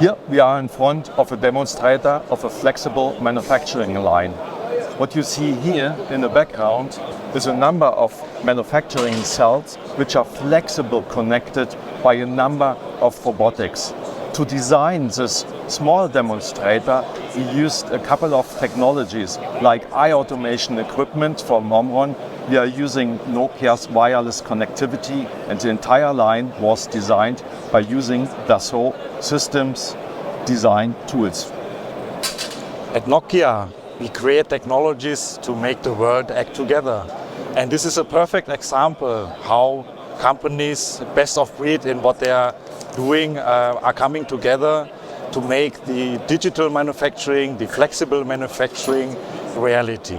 Here we are in front of a demonstrator of a flexible manufacturing line. What you see here in the background is a number of manufacturing cells which are flexible, connected by a number of robotics. To design this small demonstrator, we used a couple of technologies like eye automation equipment from Omron. We are using Nokia's wireless connectivity, and the entire line was designed by using Dassault Systèmes design tools. At Nokia, we create technologies to make the world act together. And this is a perfect example how companies, best of breed in what they are doing, are coming together to make the digital manufacturing, the flexible manufacturing reality.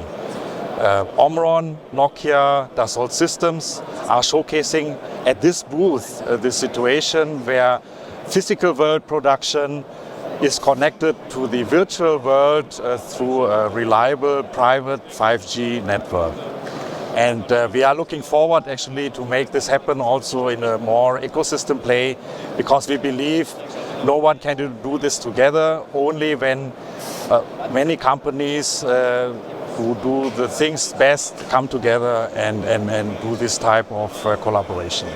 Omron, Nokia, Dassault Systèmes are showcasing at this booth the situation where physical world production is connected to the virtual world through a reliable private 5G network. And we are looking forward actually to make this happen also in a more ecosystem play, because we believe no one can do this together, only when many companies who do the things best come together and do this type of collaboration.